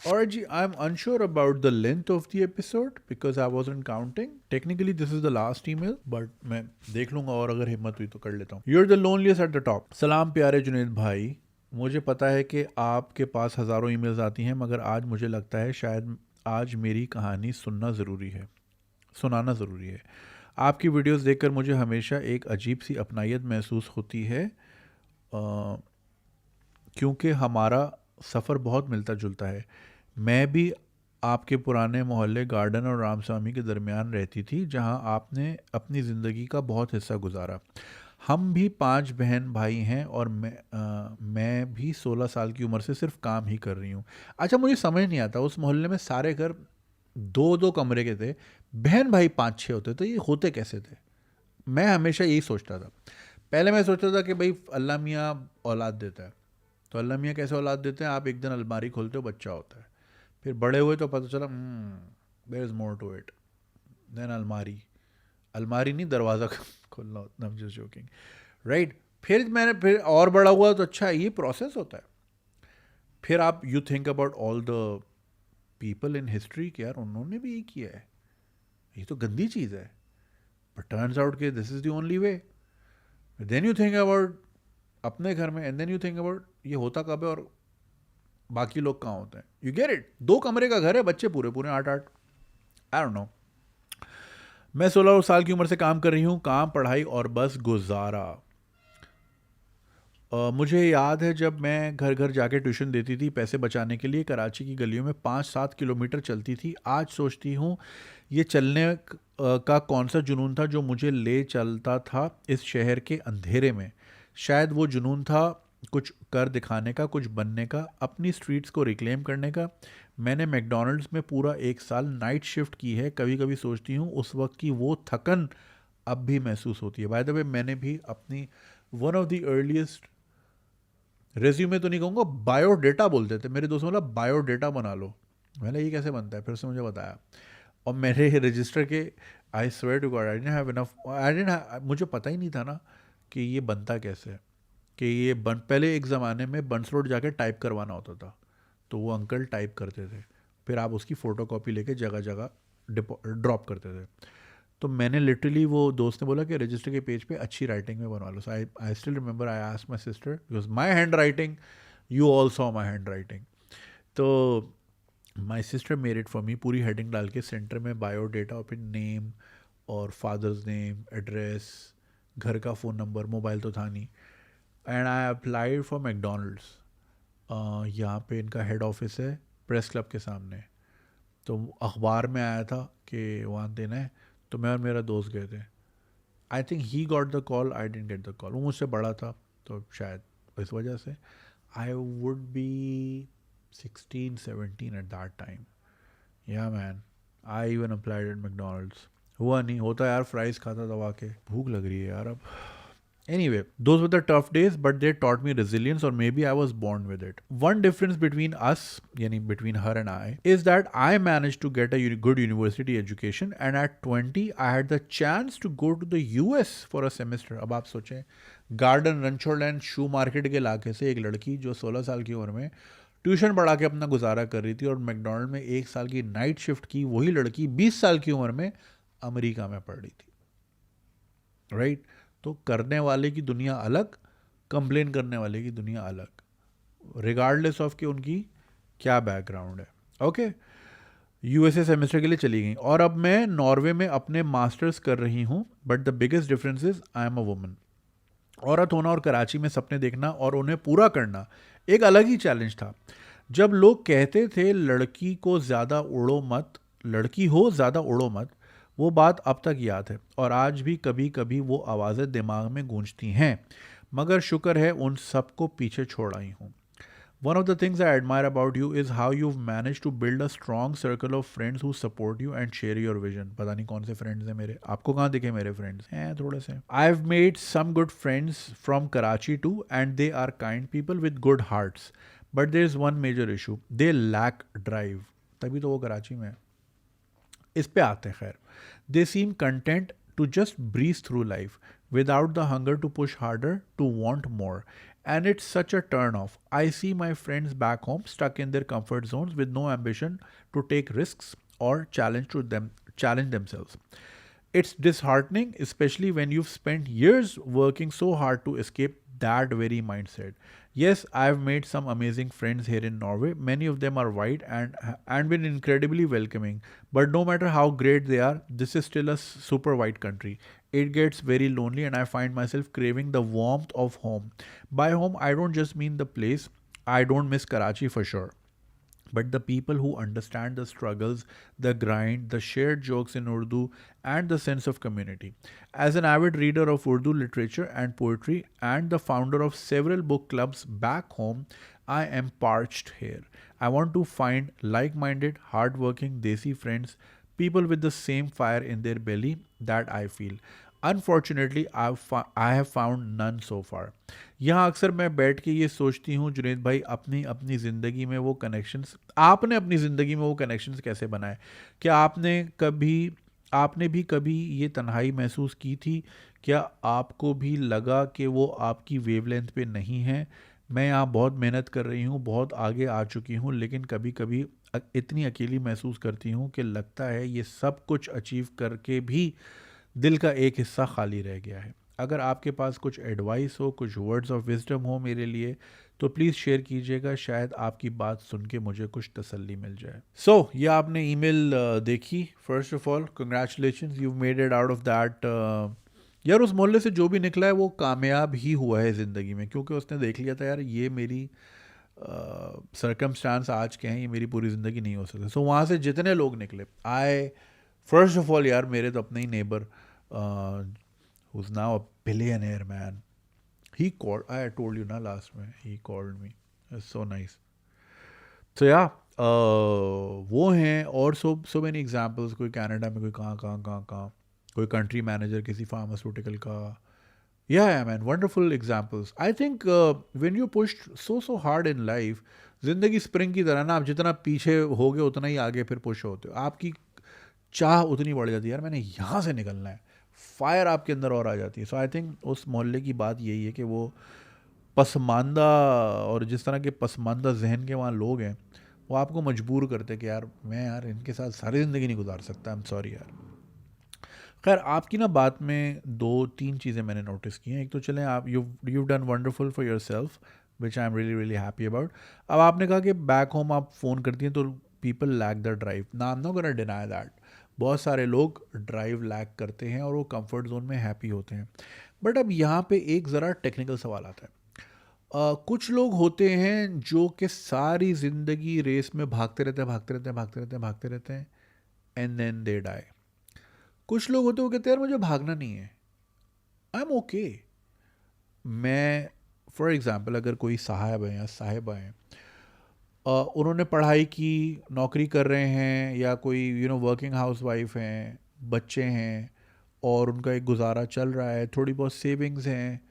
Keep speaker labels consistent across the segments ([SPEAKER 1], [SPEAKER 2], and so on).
[SPEAKER 1] Alright ji, I'm unsure about the length of the episode because I wasn't counting. Technically, this is the last email, but मैं देख लूंगा और अगर हिम्मत हुई तो कर लेता हूँ. You're the loneliest at the top. सलाम प्यारे जुनेद भाई. मुझे पता है कि आपके पास हज़ारों ईमेल्स आती हैं, मगर आज मुझे लगता है शायद आज मेरी कहानी सुनाना ज़रूरी है. आपकी वीडियोस देखकर मुझे हमेशा एक अजीब सी अपनायत महसूस होती है, क्योंकि हमारा सफ़र बहुत मिलता जुलता है. मैं भी आपके पुराने मोहल्ले गार्डन और रामस्वामी के दरमियान रहती थी, जहां आपने अपनी ज़िंदगी का बहुत हिस्सा गुजारा. हम भी 5 बहन भाई हैं और मैं भी 16 साल की उम्र से सिर्फ काम ही कर रही हूँ. अच्छा, मुझे समझ नहीं आता, उस मोहल्ले में सारे घर दो दो कमरे के थे, बहन भाई 5-6 होते, तो ये होते कैसे थे? मैं हमेशा यही सोचता था. पहले मैं सोचता था कि भाई अल्लाह मियाँ औलाद देता है, तो अल्लाह मियाँ कैसे औलाद देते हैं? आप एक दिन अलमारी खोलते हो, बच्चा होता है. फिर बड़े हुए तो पता चला there is more to it then अलमारी. अलमारी नहीं, दरवाज़ा खोलना होता. I am just joking, right. फिर और बड़ा हुआ तो अच्छा ये प्रोसेस होता है. फिर आप you think about all the people in history कि यार उन्होंने भी ये किया है, ये तो गंदी चीज़ है, बट टर्न्स आउट कि this is the only way. Then you think about अपने घर में, and then you think about ये होता कब है और बाकी लोग कहाँ होते हैं. You get it. 2 कमरे का घर है, बच्चे पूरे पूरे 8-8. आई डोंट नो. मैं 16 साल की उम्र से काम कर रही हूँ, काम पढ़ाई और बस गुजारा. मुझे याद है जब मैं घर घर जाके ट्यूशन देती थी पैसे बचाने के लिए. कराची की गलियों में 5-7 किलोमीटर चलती थी. आज सोचती हूँ ये चलने का कौन सा जुनून था जो मुझे ले चलता था इस शहर के अंधेरे में. शायद वो जुनून था कुछ कर दिखाने का, कुछ बनने का, अपनी स्ट्रीट्स को रिक्लेम करने का. मैंने मैकडोनल्ड्स में पूरा 1 साल नाइट शिफ्ट की है. कभी कभी सोचती हूँ उस वक्त की वो थकन अब भी महसूस होती है. बाय द वे, मैंने भी अपनी one of the earliest resume तो नहीं कहूँगा, बायोडेटा बोलते थे. मेरे दोस्तों बोला बायोडेटा बना लो. मैंने ये कैसे बनता है, फिर उसने मुझे बताया. और मेरे रजिस्टर के, I swear to God, I didn't have enough, मुझे पता ही नहीं था ना कि ये बनता कैसे है. कि ये पहले एक ज़माने में बंस रोड जाके टाइप करवाना होता था, तो वो अंकल टाइप करते थे, फिर आप उसकी फ़ोटो कॉपी लेके जगह जगह ड्रॉप करते थे. तो मैंने लिटरली, वो दोस्त ने बोला कि रजिस्टर के पेज पे अच्छी राइटिंग में बनवा लो. So I still remember I asked my sister because my hand writing, you all saw my hand writing. तो my sister made it for me. पूरी हेडिंग डाल के सेंटर में बायोडेटा और फिर नेम और फादर्स नेम, एड्रेस, घर का फ़ोन नंबर, मोबाइल तो था नहीं. And I applied for McDonald's. यहाँ पे इनका हेड ऑफिस है प्रेस क्लब के सामने. तो अखबार में आया था कि वहाँ देना है, तो मैं और मेरा दोस्त गए थे. I think he got the call, I didn't get the call. वो मुझसे बड़ा था तो शायद इस वजह से. I would be 16-17 at that time. Yeah man, I even applied at McDonald's. हुआ नहीं. होता यार, फ्राइज खाता दबा के. भूख लग रही है यार अब. Anyway, those were the tough days, but they taught me resilience, or maybe I was born with it. One difference between us, yani between her and I, is that I managed to get a good university education, and at 20, I had the chance to go to the US for a semester. अब आप सोचें, garden, रंचोड़ land, शू market के इलाके से एक लड़की जो 16 साल की उम्र में ट्यूशन पढ़ा के अपना गुजारा कर रही थी और मैकडोनल्ड में 1 साल की नाइट शिफ्ट की, वही लड़की 20 साल की उम्र में अमेरिका में पढ़ रही थी. राइट. तो करने वाले की दुनिया अलग, कंप्लेन करने वाले की दुनिया अलग, रिगार्डलेस ऑफ कि उनकी क्या बैकग्राउंड है. ओके. यूएसए सेमेस्टर के लिए चली गई और अब मैं नॉर्वे में अपने मास्टर्स कर रही हूँ. But the biggest difference is I am a woman. औरत होना और कराची में सपने देखना और उन्हें पूरा करना एक अलग ही चैलेंज था. जब लोग कहते थे लड़की को ज़्यादा उड़ो मत, लड़की हो ज़्यादा उड़ो मत, वो बात अब तक याद है और आज भी कभी कभी वो आवाज़ें दिमाग में गूंजती हैं. मगर शुक्र है उन सबको पीछे छोड़ आई हूँ. One of the things I admire about you is how you manage to build a strong circle of friends who support you and share your vision. पता नहीं कौन से फ्रेंड्स हैं मेरे, आपको कहाँ दिखे मेरे फ्रेंड्स हैं थोड़े से. I have made some good friends from Karachi too and they are kind people with good hearts. But there is one major issue, they lack drive. तभी तो वो कराची में है. इस पे आते हैं. खैर, they seem content to just breeze through life without the hunger to push harder to want more. and it's such a turn off. I see my friends back home stuck in their comfort zones with no ambition to take risks or challenge themselves. It's disheartening, especially when you've spent years working so hard to escape that very mindset. Yes, I've made some amazing friends here in Norway. Many of them are white and been incredibly welcoming. But no matter how great they are, this is still a super white country. It gets very lonely, and I find myself craving the warmth of home. By home, I don't just mean the place. I don't miss Karachi for sure, but the people who understand the struggles, the grind, the shared jokes in Urdu, and the sense of community. As an avid reader of Urdu literature and poetry, and the founder of several book clubs back home, I am parched here. I want to find like minded, hardworking Desi friends, people with the same fire in their belly that I feel. Unfortunately I have found none so far. यहाँ अक्सर मैं बैठ के ये सोचती हूँ जुनेद भाई, अपनी अपनी ज़िंदगी में वो कनेक्शंस, आपने अपनी ज़िंदगी में वो कनेक्शंस कैसे बनाए? क्या आपने भी कभी ये तन्हाई महसूस की थी? क्या आपको भी लगा कि वो आपकी वेवलेंथ पे नहीं है? मैं यहाँ बहुत मेहनत कर रही हूँ, बहुत आगे आ चुकी हूँ, लेकिन कभी कभी इतनी अकेली महसूस करती हूँ कि लगता है ये सब कुछ अचीव करके भी दिल का एक हिस्सा खाली रह गया है. अगर आपके पास कुछ एडवाइस हो, कुछ वर्ड्स ऑफ विजडम हो मेरे लिए, तो प्लीज़ शेयर कीजिएगा. शायद आपकी बात सुन के मुझे कुछ तसल्ली मिल जाए. सो ये आपने ईमेल देखी. First of all congratulations, you made it out of that. यार उस मोहल्ले से जो भी निकला है वो कामयाब ही हुआ है ज़िंदगी में, क्योंकि उसने देख लिया था यार ये मेरी सरकमस्टांस आज के हैं, ये मेरी पूरी ज़िंदगी नहीं हो सकती. सो वहाँ से जितने लोग निकले, फर्स्ट ऑफ ऑल यार मेरे तो अपने ही neighbour who's now a billionaire man, he called, I told you na last में, he called me. It's so nice. So yeah, वो हैं और so many examples. कोई कनाडा में, कोई कहाँ, कोई कंट्री मैनेजर किसी फार्मास्यूटिकल का. Yeah man, wonderful examples. I think when you pushed so hard in life, जिंदगी स्प्रिंग की तरह ना, आप जितना पीछे होगे उतना ही आगे फिर पुश होते हो. आपकी चाह उतनी बढ़ जाती है, यार मैंने यहाँ से निकलना है, फायर आपके अंदर और आ जाती है. सो आई थिंक उस मोहल्ले की बात यही है कि वो पसमानदा, और जिस तरह के पसमानदा जहन के वहाँ लोग हैं, वो आपको मजबूर करते कि यार मैं यार इनके साथ सारी ज़िंदगी नहीं गुजार सकता. आई एम सॉरी यार. खैर आपकी ना बात में 2-3 चीज़ें मैंने नोटिस की हैं. एक तो चलें, आप you done wonderful for your self, which I am really really happy about. अब आपने कहा कि बैक होम आप फ़ोन करती हैं तो पीपल लैक द ड्राइव. ना, I am not gonna deny that. बहुत सारे लोग ड्राइव लैक करते हैं और वो कंफर्ट जोन में हैप्पी होते हैं. बट अब यहाँ पे एक ज़रा टेक्निकल सवाल आता है. कुछ लोग होते हैं जो कि सारी ज़िंदगी रेस में भागते रहते हैं एंड देन दे डाई. कुछ लोग होते हैं वो कहते हैं यार मुझे भागना नहीं है, आई एम ओके. मैं फॉर एग्ज़ाम्पल अगर कोई साहब है या साहिबा हैं, उन्होंने पढ़ाई की, नौकरी कर रहे हैं, या कोई वर्किंग हाउस वाइफ हैं, बच्चे हैं और उनका एक गुजारा चल रहा है, थोड़ी बहुत सेविंग्स हैं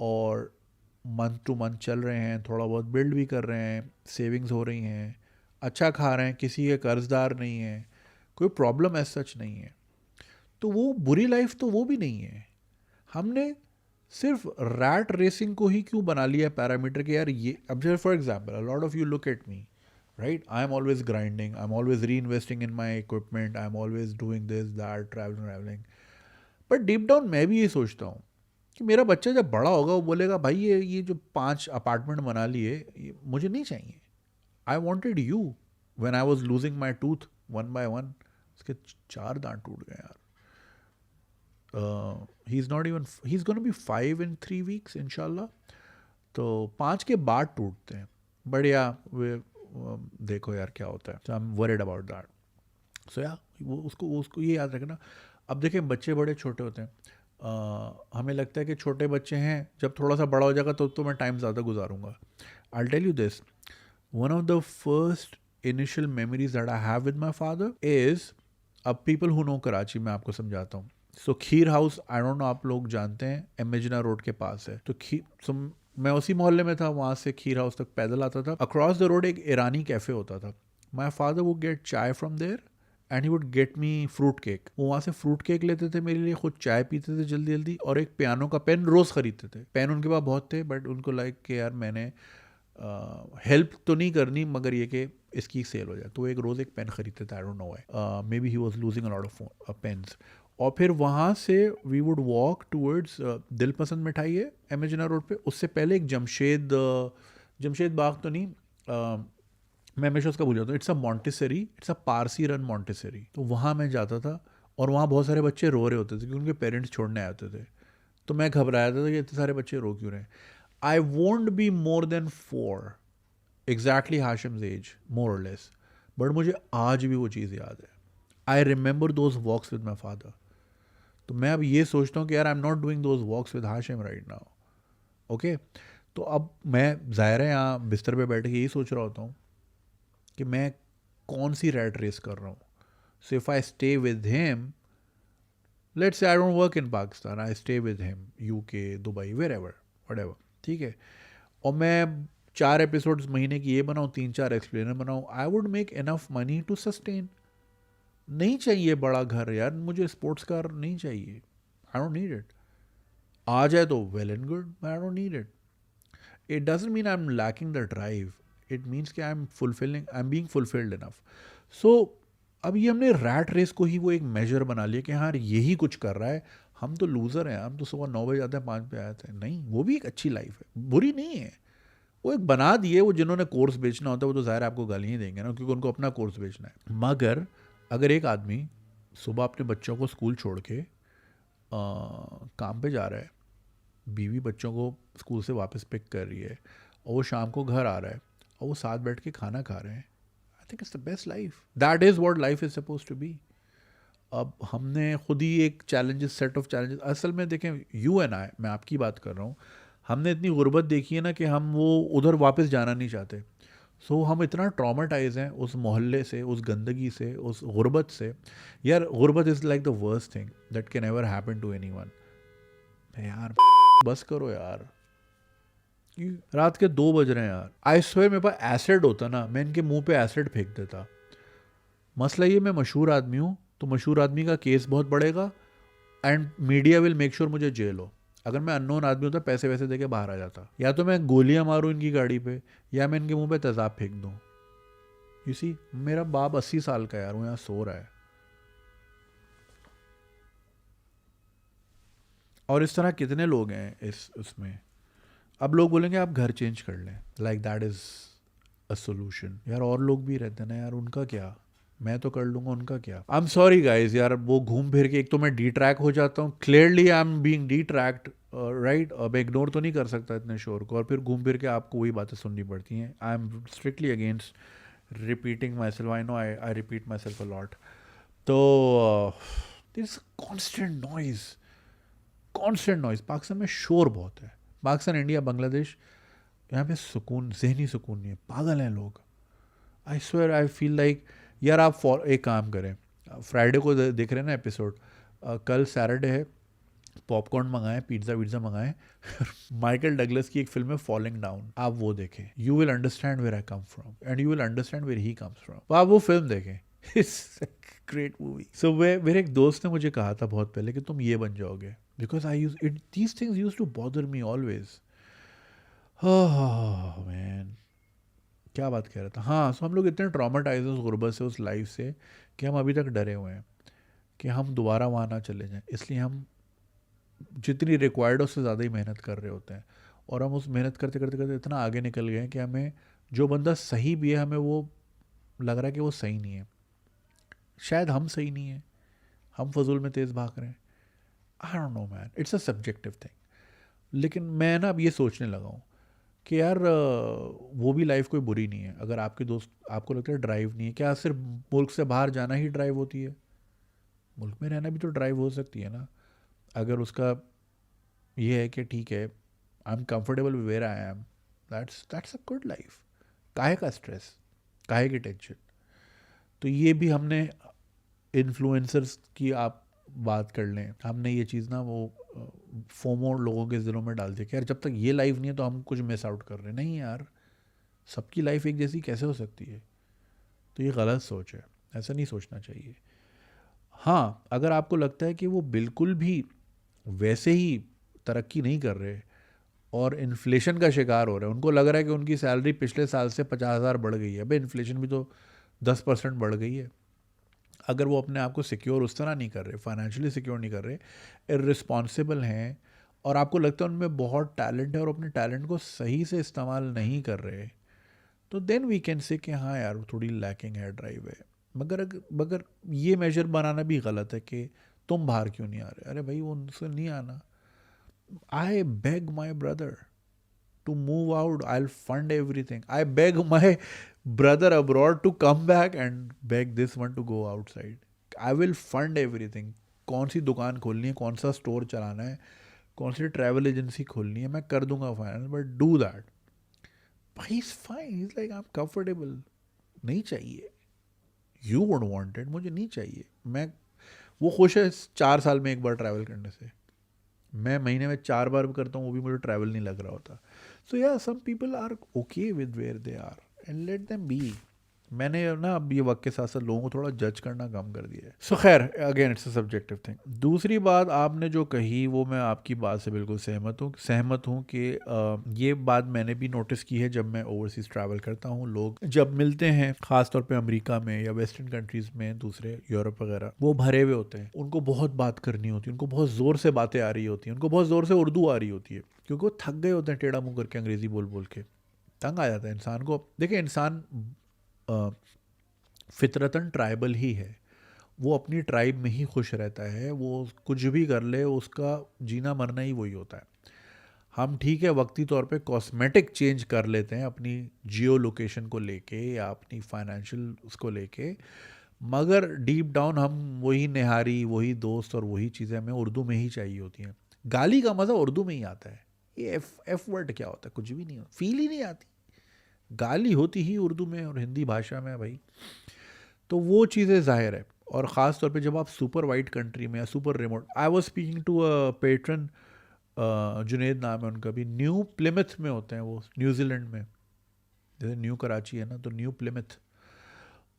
[SPEAKER 1] और मंथ टू मंथ चल रहे हैं, थोड़ा बहुत बिल्ड भी कर रहे हैं, सेविंग्स हो रही हैं, अच्छा खा रहे हैं, किसी के कर्जदार नहीं है, कोई प्रॉब्लम ऐसा सच नहीं है. तो वो बुरी लाइफ तो वो भी नहीं है. हमने सिर्फ रैट रेसिंग को ही क्यों बना लिया पैरामीटर के यार ये. अब जैसे for example a lot of you look at me, right, I am always grinding, I am always reinvesting in my equipment, I am always doing this that, travelling. But deep down मैं भी ये सोचता हूँ कि मेरा बच्चा जब बड़ा होगा वो बोलेगा भाई ये जो 5 अपार्टमेंट बना लिए ये मुझे नहीं चाहिए. I wanted you when I was losing my tooth one by one. उसके 4 दांत टूट गए यार. he's going to be 5 in 3 weeks इंशाल्लाह. तो 5 के बाद टूटते हैं. बढ़िया, देखो यार क्या होता है. So I'm worried about that. So yeah, वो उसको ये याद रखना. अब देखें बच्चे बड़े छोटे होते हैं, हमें लगता है कि छोटे बच्चे हैं, जब थोड़ा सा बड़ा हो जाएगा तो मैं टाइम ज़्यादा गुजारूंगा. I'll tell you this, one of the first initial memories that I have with my father is, अब people who know कराची मैं आपको समझाता हूँ. सो खीर हाउस, आई डोंट नो आप लोग जानते हैं, एमेजना रोड के पास है. तो मैं उसी मोहल्ले में था, वहाँ से खीर हाउस तक पैदल आता था. अक्रॉस द रोड एक ईरानी कैफ़े होता था. My father would get chai from there and he would get me fruit cake. वो वहाँ से फ्रूट केक लेते थे मेरे लिए, खुद चाय पीते थे जल्दी जल्दी, और एक पियानो का पेन रोज़ खरीदते थे। पेन उनके पास बहुत थे, बट उनको लाइक कि यार मैंने हेल्प तो नहीं करनी, मगर ये कि इसकी सेल हो जाए, तो एक रोज़ एक पेन खरीदते थे। I don't know why, maybe he was losing a lot of pens. और फिर वहाँ से वी वुड वॉक टूवर्ड्स दिल पसंद मिठाई है एमेजना रोड पे, उससे पहले एक जमशेद बाग तो नहीं, मैं हमेशा उसका भूल जाता हूँ, it's a Montessori, it's a Parsi run Montessori. तो वहाँ मैं जाता था, और वहाँ बहुत सारे बच्चे रो रहे होते थे क्योंकि उनके पेरेंट्स छोड़ने आए होते थे। तो मैं घबराया था कि इतने सारे बच्चे रो क्यों रहे हैं। I won't be more than 4, exactly Hashim's age more और लेस, बट मुझे आज भी वो चीज़ याद है। I remember those walks with my father. तो मैं अब ये सोचता हूँ कि यार I am not doing those walks with Hashim right now. Okay, तो अब मैं ज़ाहिर है यहाँ बिस्तर पे बैठ के यही सोच रहा होता हूँ कि मैं कौन सी रैट रेस कर रहा हूँ। So if I stay with him, let's say I don't work in Pakistan, I stay with him UK, Dubai, wherever, whatever, ठीक है, और मैं 4 एपिसोड्स महीने की ये बनाऊँ, 3-4 एक्सप्लेनर बनाऊँ, I would make enough money to sustain. नहीं चाहिए बड़ा घर यार, मुझे स्पोर्ट्स कार नहीं चाहिए, आई डोंट नीड इट। आ जाए तो well and good, I don't need it. It doesn't mean I am lacking the drive, it means कि I am being fulfilled enough. So अब ये हमने रैट रेस को ही वो एक मेजर बना लिया कि हाँ यही कुछ कर रहा है, हम तो लूज़र हैं, हम तो सुबह 9 बजे आते हैं, 5 पे आते हैं। नहीं, वो भी एक अच्छी लाइफ है, बुरी नहीं है। वो एक बना दिए, वो जिन्होंने कोर्स बेचना होता है वो तो ज़ाहिर आपको गाली ही देंगे ना, क्योंकि उनको अपना कोर्स बेचना है। मगर अगर एक आदमी सुबह अपने बच्चों को स्कूल छोड़ के काम पे जा रहा है, बीवी बच्चों को स्कूल से वापस पिक कर रही है, और वो शाम को घर आ रहा है, और वो साथ बैठ के खाना खा रहे हैं, I think it's the best life. That is what life is suppose to be. अब हमने खुद ही एक सेट ऑफ चैलेंजेस, असल में देखें, यू एंड आई, मैं आपकी बात कर रहा हूँ, हमने इतनी गुर्बत देखी है ना कि हम वो उधर वापस जाना नहीं चाहते। सो हम इतना ट्रॉमेटाइज हैं उस मोहल्ले से, उस गंदगी से, उस गुर्बत से। यार गुर्बत is like the worst thing that can ever happen to anyone. यार बस करो यार, रात के 2 बज रहे हैं यार। आई स्वेयर मेरे पास एसिड होता ना, मैं इनके मुंह पे एसिड फेंक देता। मसला ये, मैं मशहूर आदमी हूँ, तो मशहूर आदमी का केस बहुत बढ़ेगा, and media will make sure मुझे जेल हो। अगर मैं अननोन आदमी होता, पैसे वैसे दे के बाहर आ जाता, या तो मैं गोलियां मारूं इनकी गाड़ी पे, या मैं इनके मुंह पे तेजाब फेंक दूं। यू सी, मेरा बाप 80 साल का यार, वो यहाँ सो रहा है। और इस तरह कितने लोग हैं इस उसमें। अब लोग बोलेंगे आप घर चेंज कर लें, like that is a solution. यार और लोग भी रहते हैं ना यार, उनका क्या, मैं तो कर लूँगा, उनका क्या। आई एम सॉरी गाइज यार, वो घूम फिर के एक तो मैं डी ट्रैक हो जाता हूँ, clearly I am being D tracked, right. अब इग्नोर तो नहीं कर सकता इतने शोर को, और फिर घूम फिर के आपको वही बातें सुननी पड़ती हैं। I am strictly against repeating myself, I know I repeat myself a lot. तो this is constant noise. Pakistan में शोर बहुत है, पाकिस्तान, इंडिया, बांग्लादेश, यहाँ पे सुकून, जहनी सुकून नहीं है, पागल हैं लोग। I swear I feel like, यार आप एक काम करें, फ्राइडे को देख रहे हैं ना एपिसोड, कल सैटरडे है, पॉपकॉर्न मंगाएं, पिज्ज़ा विज़्ज़ा मंगाएं, माइकल डगलस की एक फिल्म है फॉलिंग डाउन, आप वो देखें, you will understand where I come from and you will understand where he comes from. तो आप वो फिल्म देखें, इट्स ग्रेट मूवी। सो मेरे एक दोस्त ने मुझे कहा था बहुत पहले कि तुम ये बन जाओगे, because I use it, these things use to bother me always. Oh man, क्या बात कह रहा था, हाँ। सो हम लोग इतने ट्रॉमेटाइज उस गुर्बत से, उस लाइफ से, कि हम अभी तक डरे हुए हैं कि हम दोबारा वहाँ ना चले जाएं। इसलिए हम जितनी रिक्वायर्ड उससे ज़्यादा ही मेहनत कर रहे होते हैं, और हम उस मेहनत करते करते करते इतना आगे निकल गए हैं कि हमें जो बंदा सही भी है, हमें वो लग रहा है कि वो सही नहीं है। शायद हम सही नहीं है, हम फजूल में तेज़ भाग रहे हैं। आई don't no man, it's a subjective thing. लेकिन मैं ना अब ये सोचने लगा हूँ कि यार वो भी लाइफ कोई बुरी नहीं है। अगर आपके दोस्त, आपको लगता है ड्राइव नहीं है, क्या सिर्फ मुल्क से बाहर जाना ही ड्राइव होती है? मुल्क में रहना भी तो ड्राइव हो सकती है ना, अगर उसका ये है कि ठीक है, I am comfortable where I am, that's a good life. काहे का स्ट्रेस, काहे की टेंशन। तो ये भी हमने, इन्फ्लुएंसर्स की आप बात कर लें, हमने ये चीज़ ना वो फोमो लोगों के दिलों में डाल दिया कि यार जब तक ये लाइफ नहीं है तो हम कुछ मिस आउट कर रहे हैं। नहीं यार, सबकी लाइफ एक जैसी कैसे हो सकती है? तो ये गलत सोच है। ऐसा नहीं सोचना चाहिए। हाँ, अगर आपको लगता है कि वो बिल्कुल भी वैसे ही तरक्की नहीं कर रहे और इन्फ्लेशन का शिकार हो रहे हैं, उनको लग रहा है कि उनकी सैलरी पिछले साल से 50,000 बढ़ गई है, भाई इन्फ्लेशन भी तो 10% बढ़ गई है। अगर वो अपने आप को सिक्योर उस तरह नहीं कर रहे, फाइनेंशियली सिक्योर नहीं कर रहे, इर्रिस्पॉन्सिबल हैं, और आपको लगता है उनमें बहुत टैलेंट है और अपने टैलेंट को सही से इस्तेमाल नहीं कर रहे, तो देन वी कैन से कि हाँ यार थोड़ी लैकिंग है, ड्राइव है। मगर ये मेजर बनाना भी गलत है कि तुम बाहर क्यों नहीं आ रहे। अरे भाई वो उनसे नहीं आना। I beg my brother to move out. I'll fund everything. I beg my brother abroad to come back and beg this one to go outside. I will fund everything. कौन सी दुकान खोलनी है, कौन सा स्टोर चलाना है, कौन सी ट्रैवल एजेंसी खोलनी है, मैं कर दूंगा फाइनेंस, बट डू दैट। भाई is fine, is like I am comfortable. नहीं चाहिए, यू वोंट वांट इट, मुझे नहीं चाहिए। मैं, वो खुश है 4 साल में एक बार ट्रैवल करने से, मैं महीने में 4 बार भी करता हूँ, वो भी मुझे ट्रैवल नहीं लग रहा होता। So yeah some people are okay with where they are and let them be. मैंने ना अब ये वक्त के साथ साथ लोगों को थोड़ा जज करना कम कर दिया है। सो खैर, again it's a subjective thing. दूसरी बात आपने जो कही वो मैं आपकी बात से बिल्कुल सहमत हूँ कि ये बात मैंने भी नोटिस की है। जब मैं ओवरसीज़ ट्रैवल करता हूँ, लोग जब मिलते हैं ख़ासतौर पे अमेरिका में या वेस्टर्न कंट्रीज़ में, दूसरे यूरोप वगैरह, वो भरे हुए होते हैं, उनको बहुत बात करनी होती है, उनको बहुत ज़ोर से बातें आ रही होती हैं, उनको बहुत ज़ोर से उर्दू आ रही होती है, क्योंकि वो थक गए होते हैं टेढ़ा मुँह करके अंग्रेज़ी बोल बोल के। तंग आ जाता है इंसान को। देखिए इंसान फितरतन ट्राइबल ही है, वो अपनी ट्राइब में ही खुश रहता है, वो कुछ भी कर ले उसका जीना मरना ही वही होता है। हम ठीक है वक्ती तौर पे कॉस्मेटिक चेंज कर लेते हैं अपनी जियो लोकेशन को लेके या अपनी फाइनेंशियल उसको लेके, मगर डीप डाउन हम वही निहारी, वही दोस्त और वही चीज़ें हमें उर्दू में ही चाहिए होती हैं। गाली का मज़ा उर्दू में ही आता है। ये एफ वर्ड क्या होता है, कुछ भी नहीं होता, फील ही नहीं आती। गाली होती ही उर्दू में और हिंदी भाषा में है भाई। तो वो चीज़ें ज़ाहिर है, और ख़ास तौर पे जब आप सुपर वाइट कंट्री में या super remote. I was speaking to a patron, Junaid नाम है उनका भी, न्यू प्लिमथ में होते हैं वो, न्यूजीलैंड में। जैसे न्यू कराची है ना, तो न्यू प्लिमथ।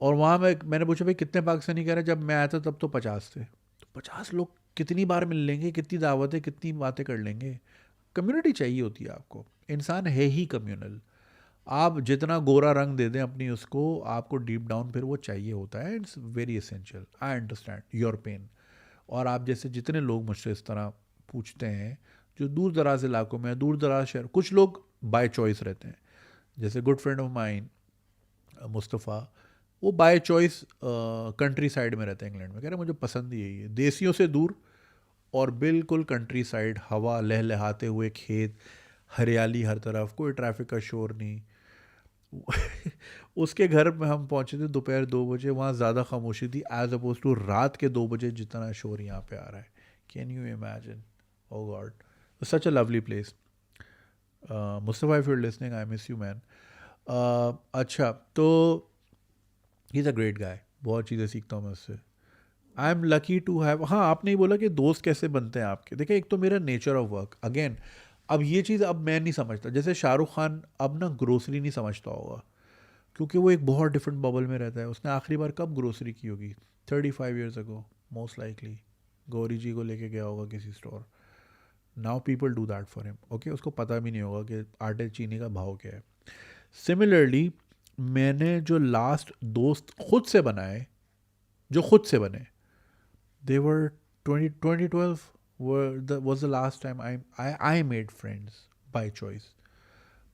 [SPEAKER 1] और वहाँ मैंने पूछा भाई कितने पाकिस्तानी, कह रहे जब मैं आया था तब तो 50 थे। तो 50 लोग कितनी बार मिल लेंगे, कितनी दावतें, कितनी बातें कर लेंगे। कम्युनिटी चाहिए होती है आपको, इंसान है ही कम्युनल। आप जितना गोरा रंग दे दें अपनी उसको, आपको डीप डाउन फिर वो चाहिए होता है। It's very essential. I understand your pain. और आप जैसे जितने लोग मुझसे इस तरह पूछते हैं, जो दूर दराज इलाकों में, दूर दराज शहर, कुछ लोग बाय चॉइस रहते हैं, जैसे good friend of mine Mustafa, वो बाय चॉइस कंट्री साइड में रहते हैं इंग्लैंड में। कह रहे मुझे पसंद ही यही है, देसियों से दूर और बिल्कुल कंट्री साइड, हवा लहलहाते हुए खेत, हरियाली हर तरफ, कोई ट्रैफिक का शोर नहीं। उसके घर में हम पहुंचे थे दोपहर 2 बजे, वहाँ ज़्यादा खामोशी थी एज अपोज टू रात के 2 बजे जितना शोर यहाँ पे आ रहा है। Can you imagine? Oh God, such a lovely place. Mustafa, if you are listening, I miss you man. अच्छा, तो he is a great guy, बहुत चीज़ें सीखता हूँ मैं उससे। I am lucky to have. हाँ, आपने ही बोला कि दोस्त कैसे बनते हैं आपके। देखिए एक तो मेरा नेचर ऑफ वर्क, अगेन अब ये चीज़ अब मैं नहीं समझता। जैसे शाहरुख खान अब ना ग्रोसरी नहीं समझता होगा, क्योंकि वो एक बहुत डिफरेंट बबल में रहता है। उसने आखिरी बार कब ग्रोसरी की होगी? 35 years ago most likely. Gauri ji को लेके गया होगा किसी store. Now people do that for him. Okay, उसको पता भी नहीं होगा कि आटे चीनी का भाव क्या है। सिमिलरली मैंने जो लास्ट दोस्त खुद से बनाए, जो खुद से बने, they were 2012 was the last time I made friends by choice।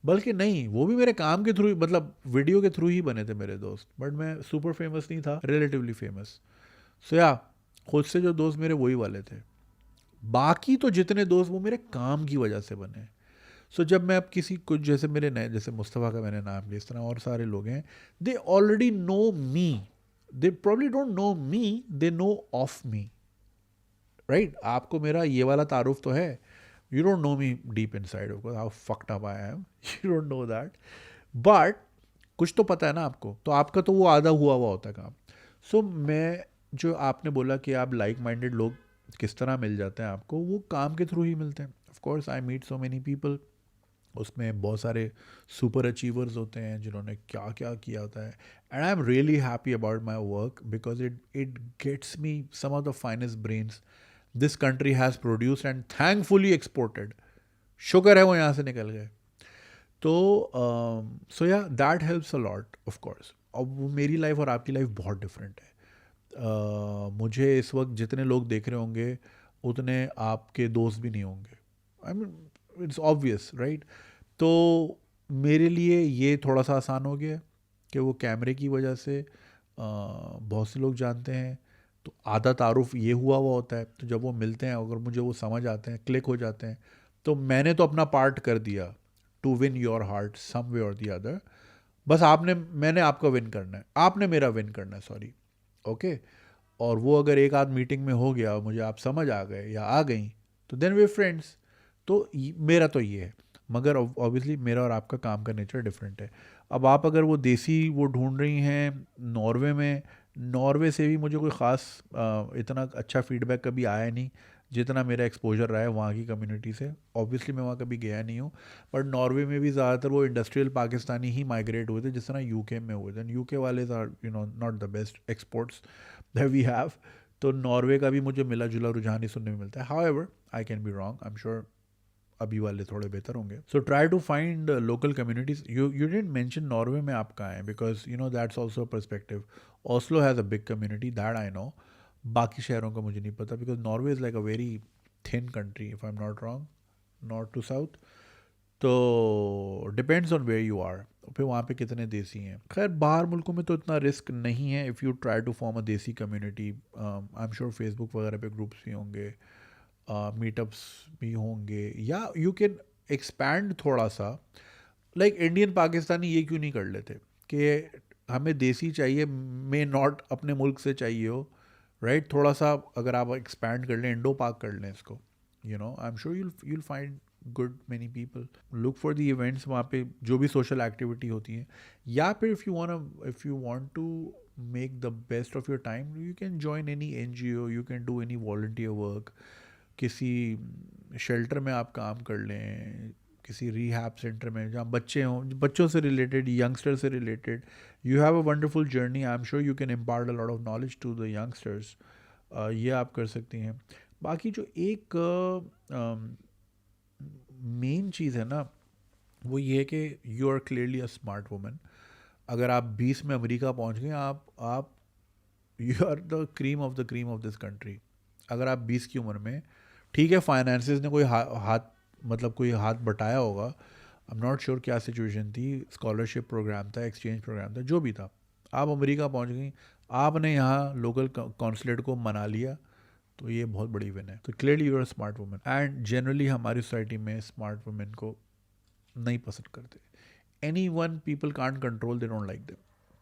[SPEAKER 1] बल्कि नहीं, वो भी मेरे काम के थ्रू, मतलब वीडियो के थ्रू ही बने थे मेरे दोस्त, बट मैं सुपर फेमस नहीं था, रिलेटिवली फेमस। सो या खुद से जो दोस्त मेरे वही वाले थे। बाकी तो जितने दोस्त वो मेरे काम की वजह से बने। सो जब मैं अब किसी कुछ, जैसे मेरे नए, जैसे मुस्तफ़ा का मैंने नाम लिया, इस तरह और सारे लोग हैं, they already know me. They probably don't know me, they know of me, right? आपको मेरा ये वाला तारुफ तो है। You don't know me deep in side, how fucked up I am, you don't know that, but कुछ तो पता है ना आपको, तो आपका तो वो आधा हुआ हुआ होता है काम। सो मैं, जो आपने बोला कि आप लाइक माइंडेड लोग किस तरह मिल जाते हैं आपको, वो काम के थ्रू ही मिलते हैं। Of course I meet so many people उसमें बहुत सारे सुपर अचीवर्स होते हैं जिन्होंने क्या क्या किया होता है, and I am really happy about my work because it gets me some of the finest brains this country has produced and thankfully exported. शुक्र है वो यहाँ से निकल गए. तो सो या that helps a lot of course. अब वो मेरी लाइफ और आपकी लाइफ बहुत डिफरेंट है. मुझे इस वक्त जितने लोग देख रहे होंगे उतने आपके दोस्त भी नहीं होंगे. I mean it's obvious right. तो मेरे लिए ये थोड़ा सा आसान हो गया कि वो कैमरे की वजह से बहुत से लोग जानते हैं. तो आधा तारुफ ये हुआ होता है. तो जब वो मिलते हैं अगर मुझे वो समझ आते हैं, क्लिक हो जाते हैं, तो मैंने तो अपना पार्ट कर दिया टू विन योर हार्ट सम वे और दी अदर. बस मैंने आपका विन करना है, आपने मेरा विन करना है, सॉरी. ओके. और वो अगर एक आध मीटिंग में हो गया, मुझे आप समझ आ गए या आ गई, तो देन वे फ्रेंड्स. तो मेरा तो ये है. मगर ऑब्वियसली मेरा और आपका काम का नेचर डिफरेंट है. अब आप अगर वो देसी वो ढूंढ रही हैं नॉर्वे में, नॉर्वे से भी मुझे कोई ख़ास इतना अच्छा फीडबैक कभी आया नहीं जितना मेरा एक्सपोजर रहा है वहाँ की कम्युनिटी से. ऑब्वियसली मैं वहाँ कभी गया नहीं हूँ, बट नॉर्वे में भी ज़्यादातर वो इंडस्ट्रियल पाकिस्तानी ही माइग्रेट हुए थे जिस तरह यूके में हुए थे. यूके वाले are not the best exports that we have. तो नॉर्वे का भी मुझे मिला जुला रुझान ही सुनने में मिलता है. However I can be wrong, I am sure अभी वाले थोड़े बेहतर होंगे. So try to find local communities. You didn't mention Norway में आप कहाँ हैं, because that's also perspective. Oslo has a big community that I know. बाकी शहरों का मुझे नहीं पता because Norway is like a very thin country if I am not wrong, north to south. तो depends on where you are. फिर वहाँ पे कितने देसी हैं. खैर बाहर मुल्कों में तो इतना रिस्क नहीं है if you try to form a desi community. I am sure Facebook वगैरह पे ग्रुप्स भी होंगे, मीटअप्स भी होंगे, या यू कैन एक्सपैंड थोड़ा सा. लाइक इंडियन पाकिस्तानी ये क्यों नहीं कर लेते कि हमें देसी चाहिए, मे नॉट अपने मुल्क से चाहिए हो, राइट. थोड़ा सा अगर आप एक्सपैंड कर लें, इंडो पाक कर लें इसको, आई am sure you'll find good many people. Look for the events वहाँ पे जो भी सोशल एक्टिविटी होती हैं. या फिर if you want to make the best of your time you can join any NGO, you can do any volunteer work. किसी shelter में आप काम कर लें, किसी रिहैब सेंटर में जहाँ बच्चे हों, बच्चों से रिलेटेड, यंगस्टर से related. You have a wonderful journey. I am sure you can impart a lot of knowledge to the youngsters. ये आप कर सकती हैं. बाकी जो एक मेन चीज़ है ना, वो ये है कि you are clearly a smart woman. अगर आप 20 में अमेरिका पहुंच गए, आप you are the cream of this country. अगर आप 20 की उम्र में, ठीक है फाइनेंसिस ने कोई हाथ मतलब कोई हाथ बटाया होगा, आई एम नॉट श्योर क्या सिचुएशन थी, स्कॉलरशिप प्रोग्राम था, एक्सचेंज प्रोग्राम था, जो भी था, आप अमेरिका पहुंच गई, आपने यहाँ लोकल कॉन्सुलेट को मना लिया, तो ये बहुत बड़ी विन है. तो clearly you are smart woman. And generally हमारी सोसाइटी में स्मार्ट वुमेन को नहीं पसंद करते. Anyone people can't control, they don't like them.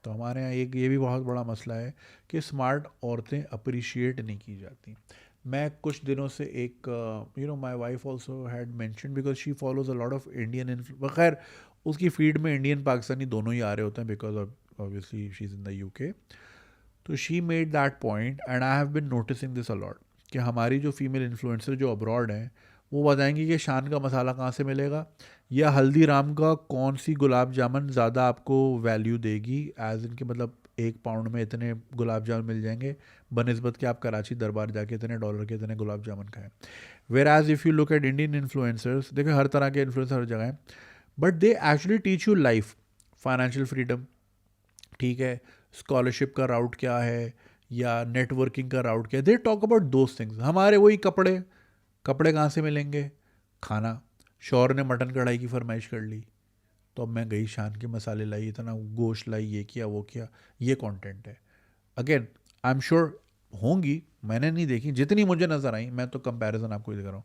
[SPEAKER 1] तो हमारे यहाँ एक ये भी बहुत बड़ा मसला है कि स्मार्ट औरतें अप्रिशिएट नहीं की जाती. मैं कुछ दिनों से एक my wife also had mention because she follows a lot of Indian. खैर उसकी फीड में इंडियन पाकिस्तानी दोनों ही आ रहे होते हैं because obviously she is in the UK. तो she made that point and I have been noticing this a lot कि हमारी जो फीमेल इन्फ्लुएंसर जो अब्रॉड हैं वो बताएंगी कि शान का मसाला कहाँ से मिलेगा, या हल्दीराम का कौन सी गुलाब जामुन ज़्यादा आपको वैल्यू देगी, एज इनके मतलब 1 पाउंड में इतने गुलाब जामुन मिल जाएंगे बनस्बत कि आप कराची दरबार जाके इतने डॉलर के इतने गुलाब जामुन खाएं. Whereas if you look at Indian influencers, देखो हर तरह के इन्फ्लुएंसर हर जगह हैं, but they actually teach you life, financial freedom, ठीक है, स्कॉलरशिप का राउट क्या है, या नेटवर्किंग का राउट क्या है. They talk about those things. हमारे वही कपड़े, कपड़े कहाँ से मिलेंगे, खाना, शौहर ने मटन कढ़ाई की फरमाइश कर ली तो अब मैं गई शान के मसाले लाई, इतना गोश्त लाई, ये किया वो किया. ये कंटेंट है. अगेन आई एम श्योर होंगी, मैंने नहीं देखी, जितनी मुझे नज़र आई, मैं तो कंपैरिजन आपको ही दिखा रहा हूँ,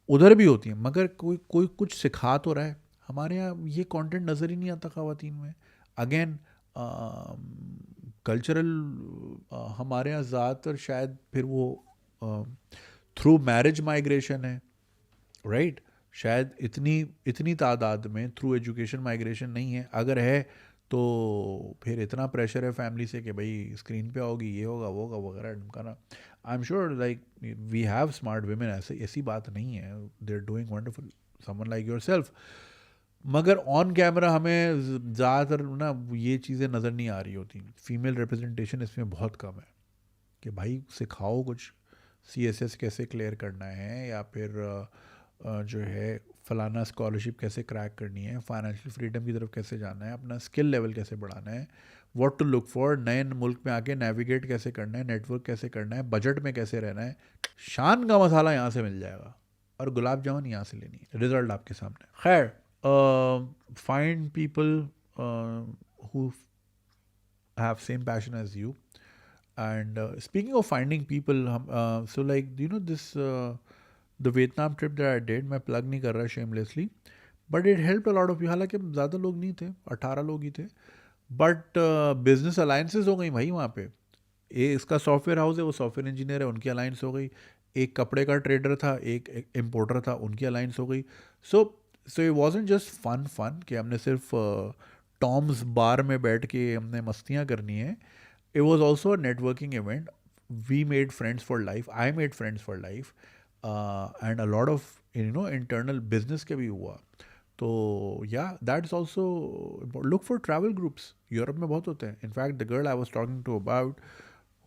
[SPEAKER 1] उधर भी होती हैं, मगर कोई कोई कुछ सिखा तो रहा है. हमारे यहाँ ये कंटेंट नज़र ही नहीं आता ख़वातीन में. अगेन कल्चरल हमारे यहाँ ज़्यादातर शायद फिर वो थ्रू मैरिज माइग्रेशन है, राइट. शायद इतनी इतनी तादाद में थ्रू एजुकेशन माइग्रेशन नहीं है. अगर है तो फिर इतना प्रेशर है फैमिली से कि भाई स्क्रीन पे आओगी, ये होगा वो होगा वगैरह ढमकाना. I am sure like we have smart women, ऐसी बात नहीं है, they are doing wonderful, someone like yourself. मगर ऑन कैमरा हमें ज़्यादातर ना ये चीज़ें नज़र नहीं आ रही होती, फीमेल रिप्रेजेंटेशन इसमें बहुत कम है कि भाई सिखाओ कुछ, CSS कैसे क्लियर करना है, या फिर जो है फलाना स्कॉलरशिप कैसे क्रैक करनी है, फाइनेंशियल फ्रीडम की तरफ कैसे जाना है, अपना स्किल लेवल कैसे बढ़ाना है, व्हाट टू लुक फॉर, नए मुल्क में आके नेविगेट कैसे करना है, नेटवर्क कैसे करना है, बजट में कैसे रहना है। शान का मसाला यहाँ से मिल जाएगा और गुलाब जामुन यहाँ से लेनी है, रिजल्ट आपके सामने। खैर, find people who have same passion as you. And speaking of finding people, so like you know this the Vietnam trip that I did, मैं plug नहीं कर रहा shamelessly, but it helped a lot of you. हालांकि ज़्यादा लोग नहीं थे, 18 लोग ही थे, बट बिजनेस अलाइंसेस हो गई भाई वहाँ पे। इसका सॉफ्टवेयर हाउस है, वो सॉफ्टवेयर इंजीनियर है, उनकी अलाइंस हो गई। एक कपड़े का ट्रेडर था, एक इम्पोर्टर था, उनकी अलाइंस हो गई। So it wasn't just fun कि हमने सिर्फ टॉम्स बार में बैठ के हमने मस्तियाँ करनी है। It was also a networking event. We made friends for life, I made friends for life, and a lot of internal business के भी हुआ। तो yeah that is also, look for travel groups, Europe में बहुत होते हैं। In fact the girl I was talking to about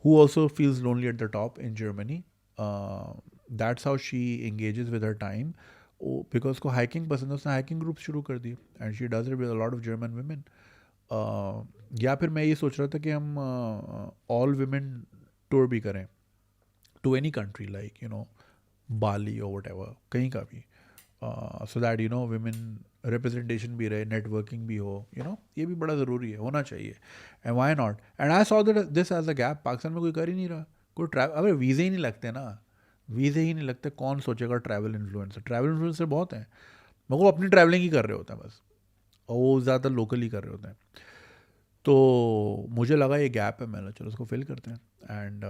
[SPEAKER 1] who also feels lonely at the top in Germany. That's how she engages with her time. Because उसको hiking पसंद है, उसने hiking group शुरू कर दी, and she does it with a lot of German women. या फिर मैं ये सोच रहा था कि हम all women tour भी करें to any country, like you know Bali or whatever, कहीं का भी, so that you know women representation भी रहे, networking भी हो, you know, ये भी बड़ा ज़रूरी है, होना चाहिए। and why not, and I saw that this as a gap। Pakistan में कोई कर ही नहीं रहा, कोई ट्रैवल, अबे वीज़े ही नहीं लगते ना, वीज़े ही नहीं लगते, कौन सोचेगा ट्रैवल इन्फ्लुएंसर। ट्रैवल इन्फ्लुएंसर बहुत हैं, मगर वो अपनी ट्रैवलिंग ही कर रहे होते हैं बस, और वो ज़्यादा लोकल ही कर रहे होते हैं। तो मुझे लगा ये गैप है, मैंने चलो उसको फिल करते हैं। And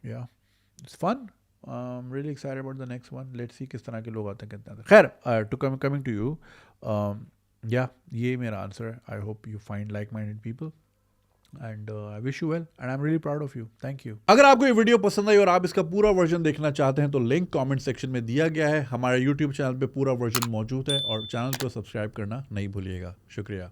[SPEAKER 1] yeah it's fun, really excited about the next one. Let's see किस तरह के लोग आते हैं, कितने आते हैं। खैर, टू कमिंग टू यू, या ये मेरा आंसर है। I hope you find like minded people, and I wish you well, and I am really proud of you. Thank you. अगर आपको ये वीडियो पसंद आई और आप इसका पूरा वर्जन देखना चाहते हैं तो लिंक कमेंट सेक्शन में दिया गया है। हमारे यूट्यूब चैनल पे पूरा वर्जन मौजूद है, और चैनल को सब्सक्राइब करना नहीं भूलिएगा। शुक्रिया।